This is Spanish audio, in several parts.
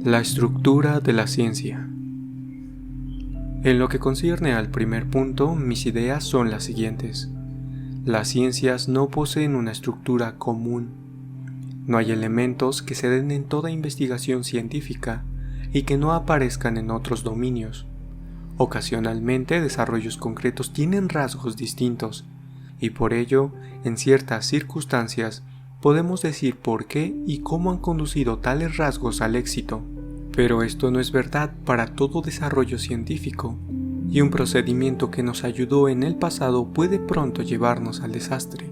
La estructura de la ciencia. En lo que concierne al primer punto, mis ideas son las siguientes. Las ciencias no poseen una estructura común. No hay elementos que se den en toda investigación científica y que no aparezcan en otros dominios. Ocasionalmente, desarrollos concretos tienen rasgos distintos, y por ello, en ciertas circunstancias, podemos decir por qué y cómo han conducido tales rasgos al éxito. Pero esto no es verdad para todo desarrollo científico, y un procedimiento que nos ayudó en el pasado puede pronto llevarnos al desastre.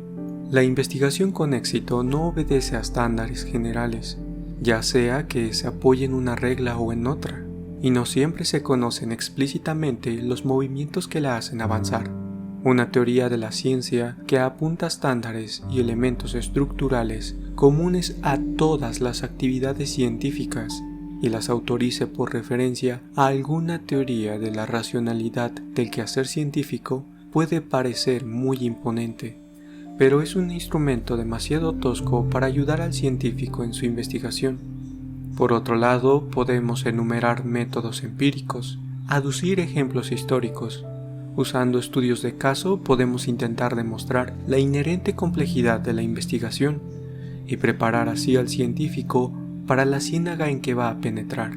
La investigación con éxito no obedece a estándares generales, ya sea que se apoye en una regla o en otra, y no siempre se conocen explícitamente los movimientos que la hacen avanzar. Una teoría de la ciencia que apunta a estándares y elementos estructurales comunes a todas las actividades científicas y las autorice por referencia a alguna teoría de la racionalidad del quehacer científico puede parecer muy imponente, pero es un instrumento demasiado tosco para ayudar al científico en su investigación. Por otro lado, podemos enumerar métodos empíricos, aducir ejemplos históricos. Usando estudios de caso podemos intentar demostrar la inherente complejidad de la investigación y preparar así al científico para la ciénaga en que va a penetrar.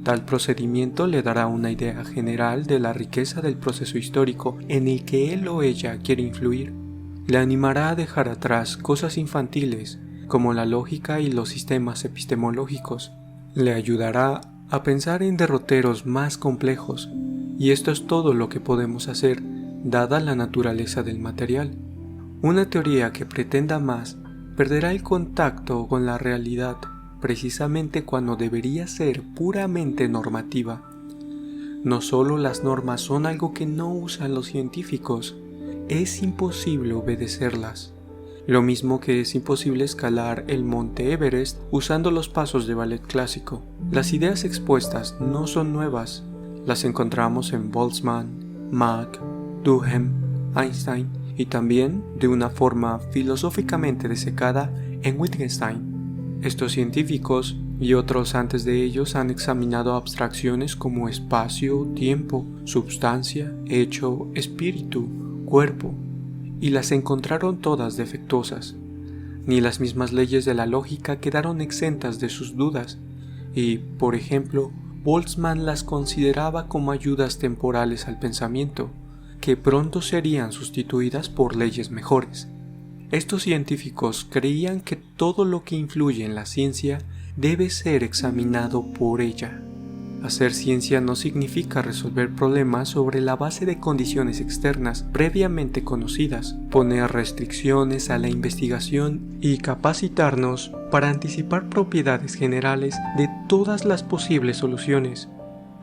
Tal procedimiento le dará una idea general de la riqueza del proceso histórico en el que él o ella quiere influir. Le animará a dejar atrás cosas infantiles como la lógica y los sistemas epistemológicos. Le ayudará a pensar en derroteros más complejos. Y esto es todo lo que podemos hacer, dada la naturaleza del material. Una teoría que pretenda más perderá el contacto con la realidad, precisamente cuando debería ser puramente normativa. No solo las normas son algo que no usan los científicos, es imposible obedecerlas. Lo mismo que es imposible escalar el monte Everest usando los pasos de ballet clásico. Las ideas expuestas no son nuevas. Las encontramos en Boltzmann, Mach, Durkheim, Einstein y también, de una forma filosóficamente desecada, en Wittgenstein. Estos científicos y otros antes de ellos han examinado abstracciones como espacio, tiempo, substancia, hecho, espíritu, cuerpo, y las encontraron todas defectuosas. Ni las mismas leyes de la lógica quedaron exentas de sus dudas, y, por ejemplo, Boltzmann las consideraba como ayudas temporales al pensamiento, que pronto serían sustituidas por leyes mejores. Estos científicos creían que todo lo que influye en la ciencia debe ser examinado por ella. Hacer ciencia no significa resolver problemas sobre la base de condiciones externas previamente conocidas, poner restricciones a la investigación y capacitarnos para anticipar propiedades generales de todas las posibles soluciones.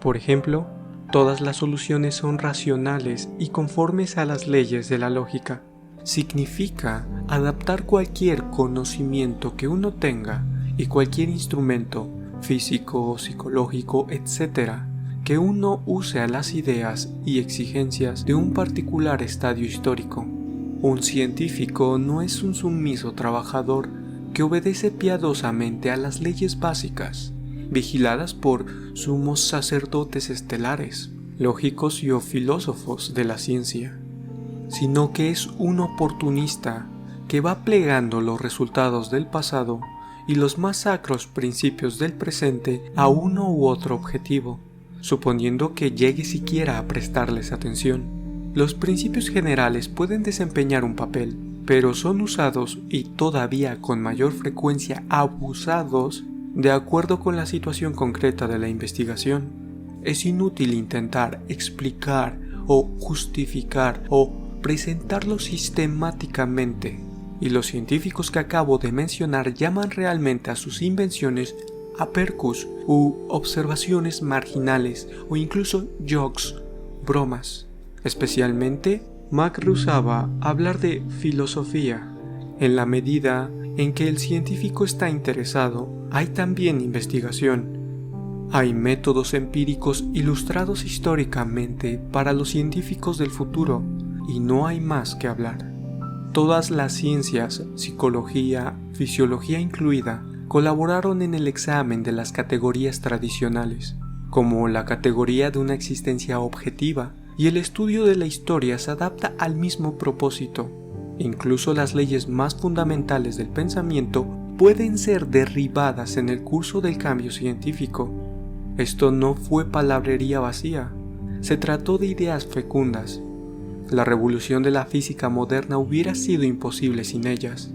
Por ejemplo, todas las soluciones son racionales y conformes a las leyes de la lógica. Significa adaptar cualquier conocimiento que uno tenga y cualquier instrumento físico, psicológico, etc., que uno use a las ideas y exigencias de un particular estadio histórico. Un científico no es un sumiso trabajador que obedece piadosamente a las leyes básicas, vigiladas por sumos sacerdotes estelares, lógicos y o filósofos de la ciencia, sino que es un oportunista que va plegando los resultados del pasado y los más sacros principios del presente a uno u otro objetivo, suponiendo que llegue siquiera a prestarles atención. Los principios generales pueden desempeñar un papel, pero son usados y todavía con mayor frecuencia abusados de acuerdo con la situación concreta de la investigación. Es inútil intentar explicar o justificar o presentarlo sistemáticamente. Y los científicos que acabo de mencionar llaman realmente a sus invenciones apercus u observaciones marginales o incluso jokes, bromas. Especialmente, Mach rehusaba hablar de filosofía. En la medida en que el científico está interesado, hay también investigación. Hay métodos empíricos ilustrados históricamente para los científicos del futuro y no hay más que hablar. Todas las ciencias, psicología, fisiología incluida, colaboraron en el examen de las categorías tradicionales, como la categoría de una existencia objetiva, y el estudio de la historia se adapta al mismo propósito. Incluso las leyes más fundamentales del pensamiento pueden ser derribadas en el curso del cambio científico. Esto no fue palabrería vacía, se trató de ideas fecundas. La revolución de la física moderna hubiera sido imposible sin ellas.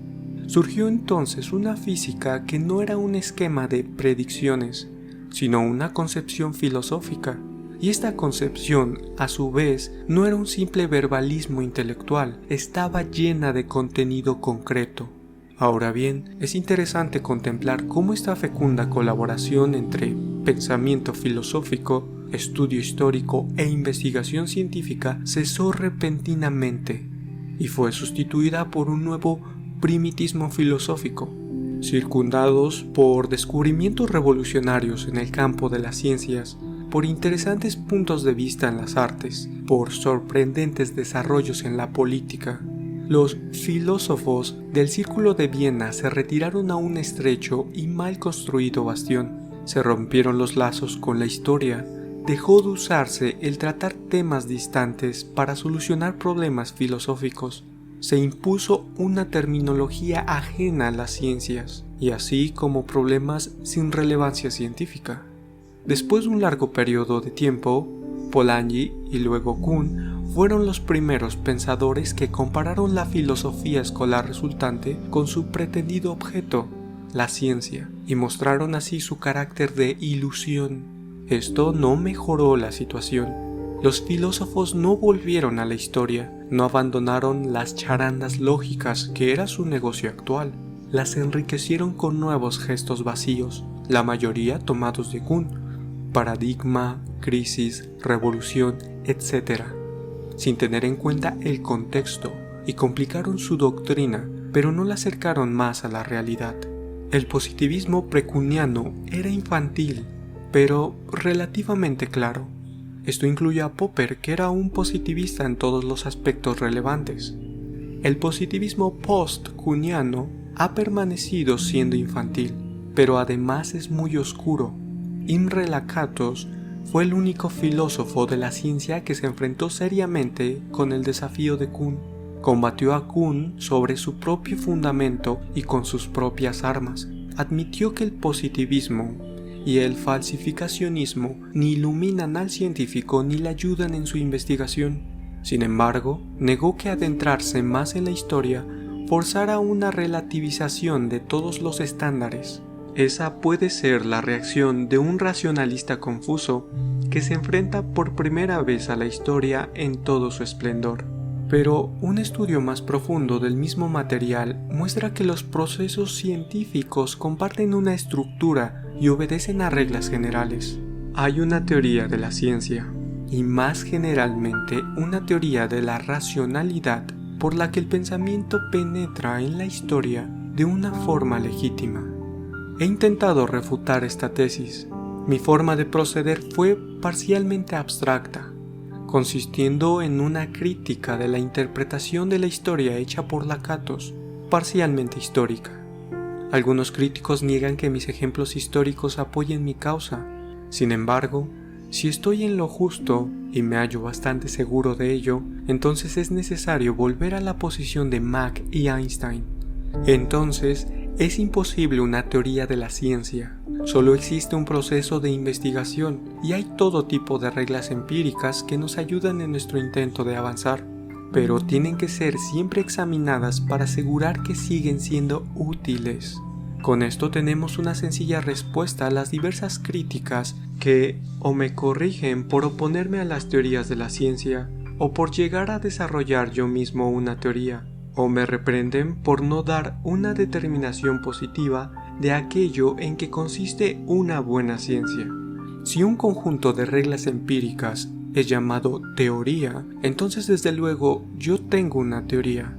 Surgió entonces una física que no era un esquema de predicciones, sino una concepción filosófica. Y esta concepción, a su vez, no era un simple verbalismo intelectual, estaba llena de contenido concreto. Ahora bien, es interesante contemplar cómo esta fecunda colaboración entre pensamiento filosófico, estudio histórico e investigación científica cesó repentinamente y fue sustituida por un nuevo primitismo filosófico, circundados por descubrimientos revolucionarios en el campo de las ciencias, por interesantes puntos de vista en las artes, por sorprendentes desarrollos en la política. Los filósofos del Círculo de Viena se retiraron a un estrecho y mal construido bastión. Se rompieron los lazos con la historia. Dejó de usarse el tratar temas distantes para solucionar problemas filosóficos. Se impuso una terminología ajena a las ciencias, y así como problemas sin relevancia científica. Después de un largo periodo de tiempo, Polanyi y luego Kuhn fueron los primeros pensadores que compararon la filosofía escolar resultante con su pretendido objeto, la ciencia, y mostraron así su carácter de ilusión. Esto no mejoró la situación. Los filósofos no volvieron a la historia, no abandonaron las charandas lógicas que era su negocio actual. Las enriquecieron con nuevos gestos vacíos, la mayoría tomados de Kuhn, paradigma, crisis, revolución, etc., sin tener en cuenta el contexto, y complicaron su doctrina, pero no la acercaron más a la realidad. El positivismo precuniano era infantil, pero relativamente claro. Esto incluye a Popper, que era un positivista en todos los aspectos relevantes. El positivismo post-kuhniano ha permanecido siendo infantil, pero además es muy oscuro. Imre Lakatos fue el único filósofo de la ciencia que se enfrentó seriamente con el desafío de Kuhn. Combatió a Kuhn sobre su propio fundamento y con sus propias armas. Admitió que el positivismo y el falsificacionismo ni iluminan al científico ni le ayudan en su investigación. Sin embargo, negó que adentrarse más en la historia forzara una relativización de todos los estándares. Esa puede ser la reacción de un racionalista confuso que se enfrenta por primera vez a la historia en todo su esplendor. Pero un estudio más profundo del mismo material muestra que los procesos científicos comparten una estructura y obedecen a reglas generales. Hay una teoría de la ciencia, y más generalmente una teoría de la racionalidad por la que el pensamiento penetra en la historia de una forma legítima. He intentado refutar esta tesis. Mi forma de proceder fue parcialmente abstracta, consistiendo en una crítica de la interpretación de la historia hecha por Lakatos, parcialmente histórica. Algunos críticos niegan que mis ejemplos históricos apoyen mi causa. Sin embargo, si estoy en lo justo y me hallo bastante seguro de ello, entonces es necesario volver a la posición de Mach y Einstein. Entonces, es imposible una teoría de la ciencia. Solo existe un proceso de investigación y hay todo tipo de reglas empíricas que nos ayudan en nuestro intento de avanzar, pero tienen que ser siempre examinadas para asegurar que siguen siendo útiles. Con esto tenemos una sencilla respuesta a las diversas críticas que o me corrigen por oponerme a las teorías de la ciencia o por llegar a desarrollar yo mismo una teoría, o me reprenden por no dar una determinación positiva de aquello en que consiste una buena ciencia. Si un conjunto de reglas empíricas es llamado teoría, entonces desde luego yo tengo una teoría.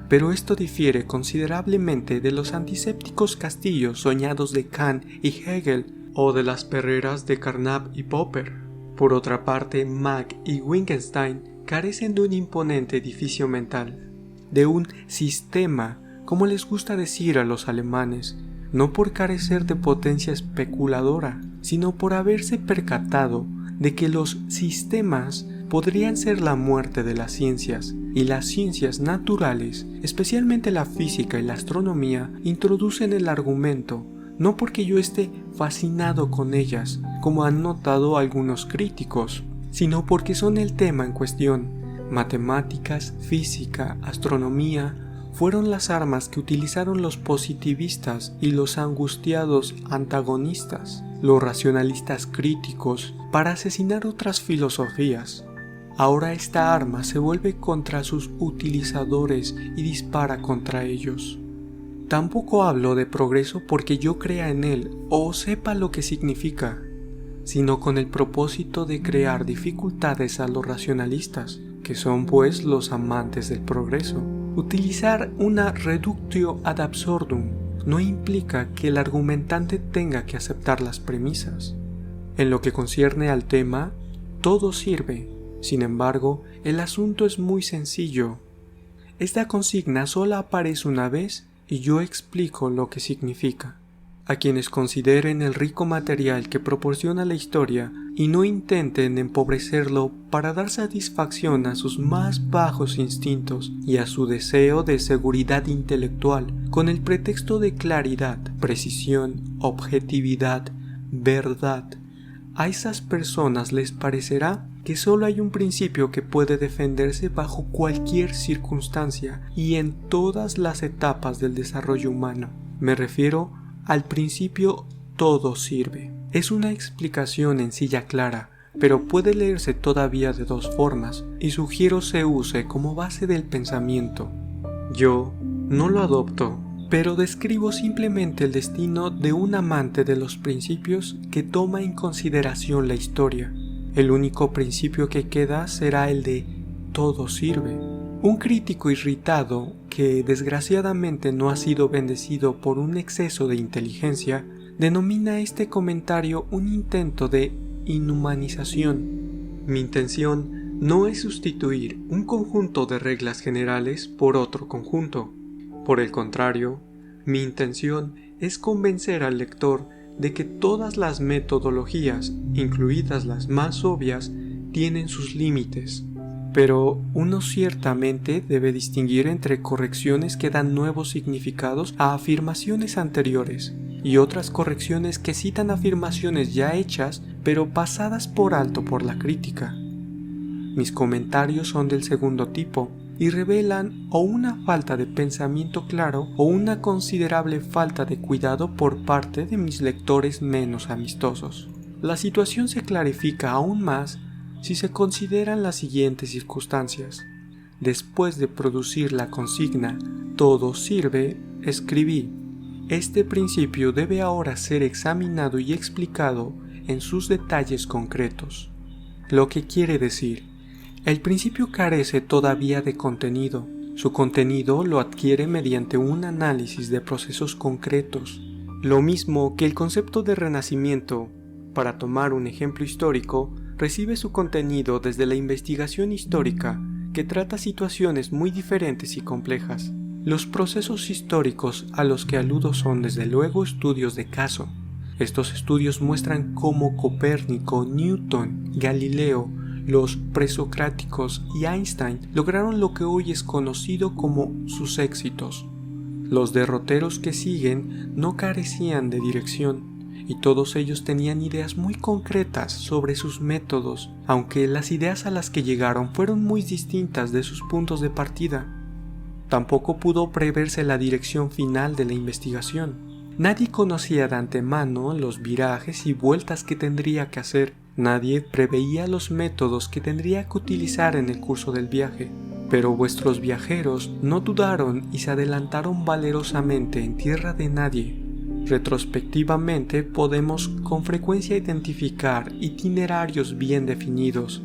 Pero esto difiere considerablemente de los antisépticos castillos soñados de Kant y Hegel o de las perreras de Carnap y Popper. Por otra parte, Mach y Wittgenstein carecen de un imponente edificio mental, de un sistema, como les gusta decir a los alemanes, no por carecer de potencia especuladora, sino por haberse percatado de que los sistemas podrían ser la muerte de las ciencias, y las ciencias naturales, especialmente la física y la astronomía, introducen el argumento, no porque yo esté fascinado con ellas, como han notado algunos críticos, sino porque son el tema en cuestión. Matemáticas, física, astronomía fueron las armas que utilizaron los positivistas y los angustiados antagonistas, los racionalistas críticos, para asesinar otras filosofías. Ahora esta arma se vuelve contra sus utilizadores y dispara contra ellos. Tampoco hablo de progreso porque yo crea en él o sepa lo que significa, sino con el propósito de crear dificultades a los racionalistas, que son pues los amantes del progreso. Utilizar una reductio ad absurdum no implica que el argumentante tenga que aceptar las premisas. En lo que concierne al tema, todo sirve. Sin embargo, el asunto es muy sencillo. Esta consigna solo aparece una vez y yo explico lo que significa. A quienes consideren el rico material que proporciona la historia y no intenten empobrecerlo para dar satisfacción a sus más bajos instintos y a su deseo de seguridad intelectual con el pretexto de claridad, precisión, objetividad, verdad, a esas personas les parecerá que solo hay un principio que puede defenderse bajo cualquier circunstancia y en todas las etapas del desarrollo humano. Me refiero al principio todo sirve. Es una explicación en sí ya clara, pero puede leerse todavía de dos formas y sugiero se use como base del pensamiento. Yo no lo adopto, pero describo simplemente el destino de un amante de los principios que toma en consideración la historia. El único principio que queda será el de todo sirve. Un crítico irritado, que desgraciadamente no ha sido bendecido por un exceso de inteligencia, denomina este comentario un intento de inhumanización. Mi intención no es sustituir un conjunto de reglas generales por otro conjunto. Por el contrario, mi intención es convencer al lector de que todas las metodologías, incluidas las más obvias, tienen sus límites. Pero uno ciertamente debe distinguir entre correcciones que dan nuevos significados a afirmaciones anteriores y otras correcciones que citan afirmaciones ya hechas pero pasadas por alto por la crítica. Mis comentarios son del segundo tipo y revelan o una falta de pensamiento claro o una considerable falta de cuidado por parte de mis lectores menos amistosos. La situación se clarifica aún más si se consideran las siguientes circunstancias. Después de producir la consigna "todo sirve", escribí: este principio debe ahora ser examinado y explicado en sus detalles concretos. Lo que quiere decir, el principio carece todavía de contenido. Su contenido lo adquiere mediante un análisis de procesos concretos. Lo mismo que el concepto de renacimiento, para tomar un ejemplo histórico, recibe su contenido desde la investigación histórica, que trata situaciones muy diferentes y complejas. Los procesos históricos a los que aludo son desde luego estudios de caso. Estos estudios muestran cómo Copérnico, Newton, Galileo, los presocráticos y Einstein lograron lo que hoy es conocido como sus éxitos. Los derroteros que siguen no carecían de dirección, y todos ellos tenían ideas muy concretas sobre sus métodos, aunque las ideas a las que llegaron fueron muy distintas de sus puntos de partida. Tampoco pudo preverse la dirección final de la investigación. Nadie conocía de antemano los virajes y vueltas que tendría que hacer. Nadie preveía los métodos que tendría que utilizar en el curso del viaje. Pero vuestros viajeros no dudaron y se adelantaron valerosamente en tierra de nadie. Retrospectivamente podemos con frecuencia identificar itinerarios bien definidos.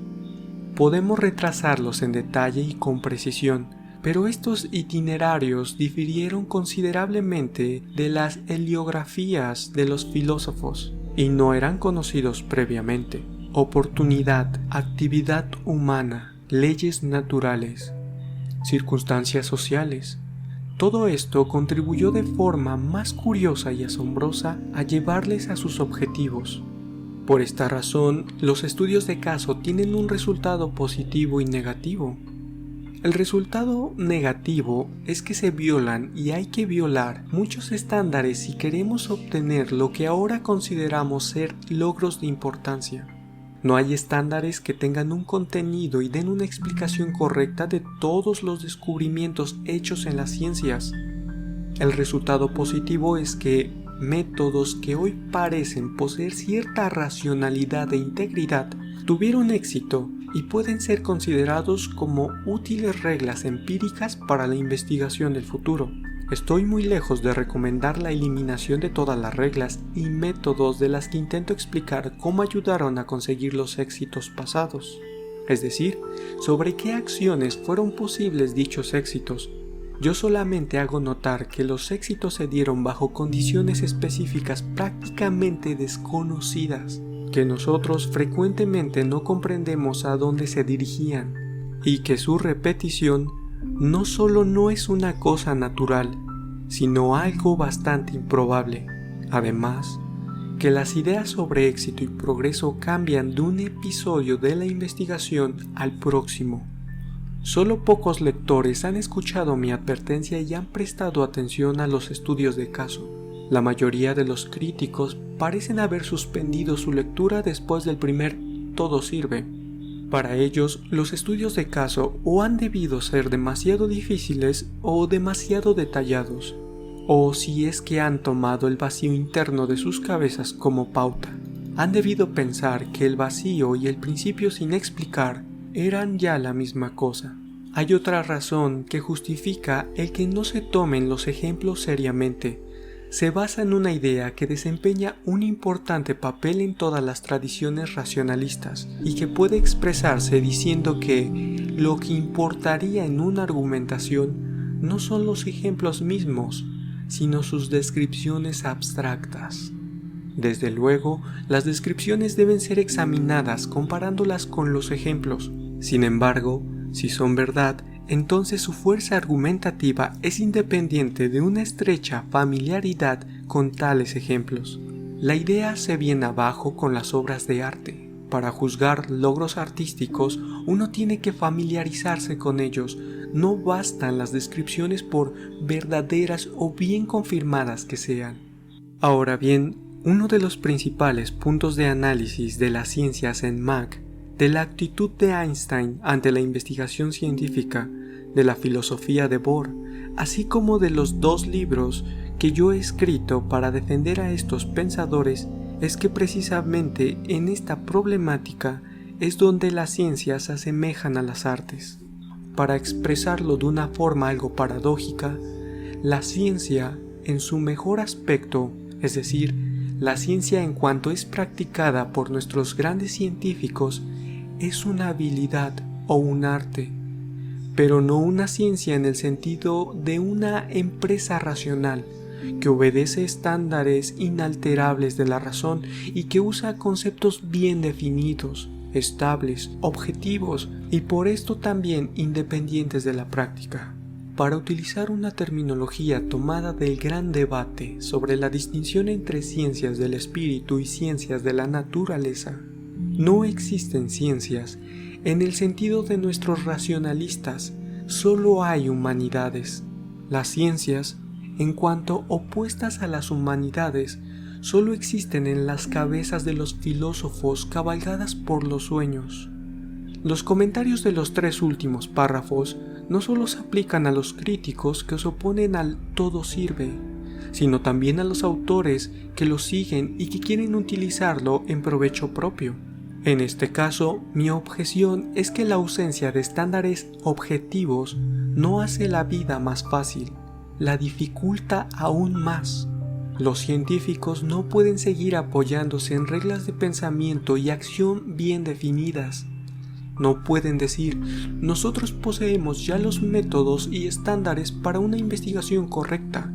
Podemos retrasarlos en detalle y con precisión, pero estos itinerarios difirieron considerablemente de las heliografías de los filósofos y no eran conocidos previamente. Oportunidad, actividad humana, leyes naturales, circunstancias sociales, Todo esto contribuyó de forma más curiosa y asombrosa a llevarles a sus objetivos. Por esta razón, los estudios de caso tienen un resultado positivo y negativo. El resultado negativo es que se violan y hay que violar muchos estándares si queremos obtener lo que ahora consideramos ser logros de importancia. No hay estándares que tengan un contenido y den una explicación correcta de todos los descubrimientos hechos en las ciencias. El resultado positivo es que métodos que hoy parecen poseer cierta racionalidad e integridad tuvieron éxito y pueden ser considerados como útiles reglas empíricas para la investigación del futuro. Estoy muy lejos de recomendar la eliminación de todas las reglas y métodos de las que intento explicar cómo ayudaron a conseguir los éxitos pasados, es decir, sobre qué acciones fueron posibles dichos éxitos. Yo solamente hago notar que los éxitos se dieron bajo condiciones específicas prácticamente desconocidas, que nosotros frecuentemente no comprendemos a dónde se dirigían, y que su repetición no solo no es una cosa natural, sino algo bastante improbable. Además, que las ideas sobre éxito y progreso cambian de un episodio de la investigación al próximo. Solo pocos lectores han escuchado mi advertencia y han prestado atención a los estudios de caso. La mayoría de los críticos parecen haber suspendido su lectura después del primer "todo sirve". Para ellos, los estudios de caso o han debido ser demasiado difíciles o demasiado detallados, o si es que han tomado el vacío interno de sus cabezas como pauta, han debido pensar que el vacío y el principio sin explicar eran ya la misma cosa. Hay otra razón que justifica el que no se tomen los ejemplos seriamente. Se basa en una idea que desempeña un importante papel en todas las tradiciones racionalistas y que puede expresarse diciendo que lo que importaría en una argumentación no son los ejemplos mismos, sino sus descripciones abstractas. Desde luego, las descripciones deben ser examinadas comparándolas con los ejemplos. Sin embargo, si son verdad, entonces su fuerza argumentativa es independiente de una estrecha familiaridad con tales ejemplos. La idea se viene abajo con las obras de arte. Para juzgar logros artísticos, uno tiene que familiarizarse con ellos. No bastan las descripciones por verdaderas o bien confirmadas que sean. Ahora bien, uno de los principales puntos de análisis de las ciencias en Mach, de la actitud de Einstein ante la investigación científica, de la filosofía de Bohr, así como de los 2 libros que yo he escrito para defender a estos pensadores, es que precisamente en esta problemática es donde las ciencias se asemejan a las artes. Para expresarlo de una forma algo paradójica, la ciencia en su mejor aspecto, es decir, la ciencia en cuanto es practicada por nuestros grandes científicos, es una habilidad o un arte, pero no una ciencia en el sentido de una empresa racional que obedece estándares inalterables de la razón y que usa conceptos bien definidos, estables, objetivos y por esto también independientes de la práctica. Para utilizar una terminología tomada del gran debate sobre la distinción entre ciencias del espíritu y ciencias de la naturaleza, no existen ciencias en el sentido de nuestros racionalistas, solo hay humanidades. Las ciencias, en cuanto opuestas a las humanidades, solo existen en las cabezas de los filósofos cabalgadas por los sueños. Los comentarios de los 3 últimos párrafos no solo se aplican a los críticos que se oponen al "todo sirve", sino también a los autores que lo siguen y que quieren utilizarlo en provecho propio. En este caso, mi objeción es que la ausencia de estándares objetivos no hace la vida más fácil, la dificulta aún más. Los científicos no pueden seguir apoyándose en reglas de pensamiento y acción bien definidas. No pueden decir, nosotros poseemos ya los métodos y estándares para una investigación correcta.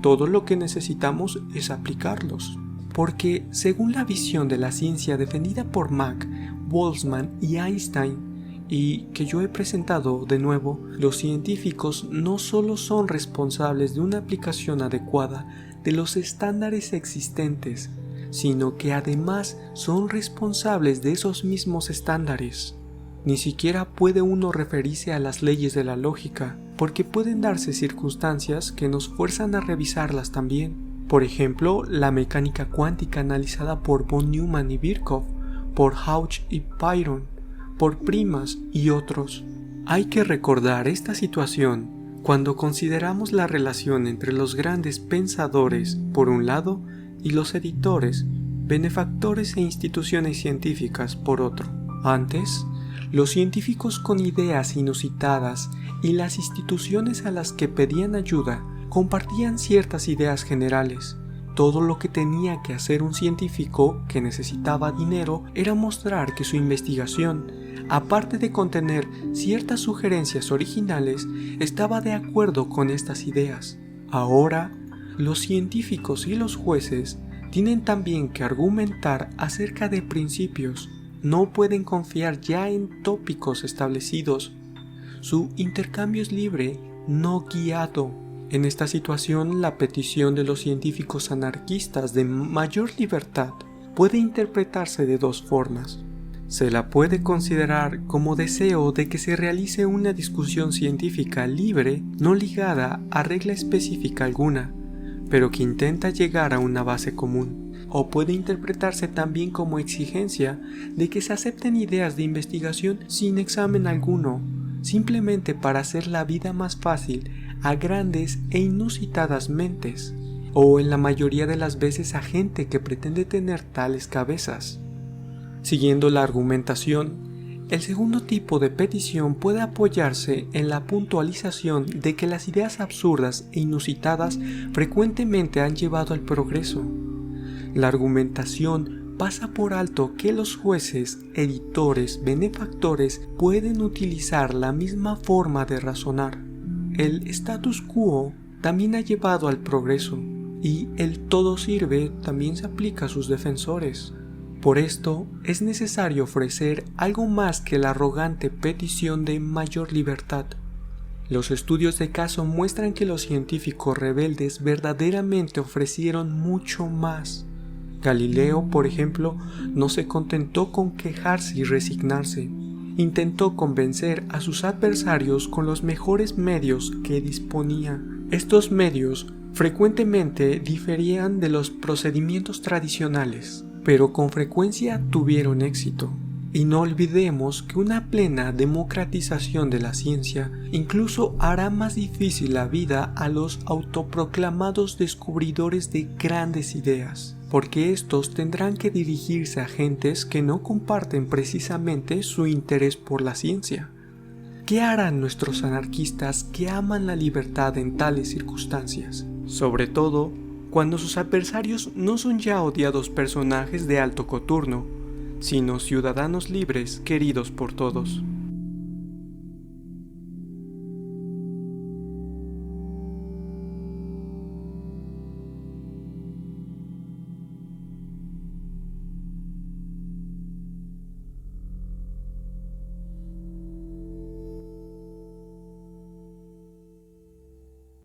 Todo lo que necesitamos es aplicarlos. Porque, según la visión de la ciencia defendida por Mach, Boltzmann y Einstein, y que yo he presentado de nuevo, los científicos no solo son responsables de una aplicación adecuada de los estándares existentes, sino que además son responsables de esos mismos estándares. Ni siquiera puede uno referirse a las leyes de la lógica, porque pueden darse circunstancias que nos fuerzan a revisarlas también. Por ejemplo, la mecánica cuántica analizada por von Neumann y Birkhoff, por Hauch y Byron, por Primas y otros. Hay que recordar esta situación cuando consideramos la relación entre los grandes pensadores, por un lado, y los editores, benefactores e instituciones científicas, por otro. Antes, los científicos con ideas inusitadas y las instituciones a las que pedían ayuda compartían ciertas ideas generales. Todo lo que tenía que hacer un científico que necesitaba dinero era mostrar que su investigación, aparte de contener ciertas sugerencias originales, estaba de acuerdo con estas ideas. Ahora, los científicos y los jueces tienen también que argumentar acerca de principios. No pueden confiar ya en tópicos establecidos. Su intercambio es libre, no guiado. En esta situación, la petición de los científicos anarquistas de mayor libertad puede interpretarse de dos formas. Se la puede considerar como deseo de que se realice una discusión científica libre, no ligada a regla específica alguna, pero que intenta llegar a una base común. O puede interpretarse también como exigencia de que se acepten ideas de investigación sin examen alguno, simplemente para hacer la vida más fácil a grandes e inusitadas mentes, o en la mayoría de las veces a gente que pretende tener tales cabezas. Siguiendo la argumentación, el segundo tipo de petición puede apoyarse en la puntualización de que las ideas absurdas e inusitadas frecuentemente han llevado al progreso. La argumentación pasa por alto que los jueces, editores, benefactores pueden utilizar la misma forma de razonar. El status quo también ha llevado al progreso, y el todo sirve también se aplica a sus defensores. Por esto, es necesario ofrecer algo más que la arrogante petición de mayor libertad. Los estudios de caso muestran que los científicos rebeldes verdaderamente ofrecieron mucho más. Galileo, por ejemplo, no se contentó con quejarse y resignarse. Intentó convencer a sus adversarios con los mejores medios que disponía. Estos medios frecuentemente diferían de los procedimientos tradicionales, pero con frecuencia tuvieron éxito. Y no olvidemos que una plena democratización de la ciencia incluso hará más difícil la vida a los autoproclamados descubridores de grandes ideas, porque estos tendrán que dirigirse a gentes que no comparten precisamente su interés por la ciencia. ¿Qué harán nuestros anarquistas que aman la libertad en tales circunstancias? Sobre todo, cuando sus adversarios no son ya odiados personajes de alto coturno, sino ciudadanos libres queridos por todos.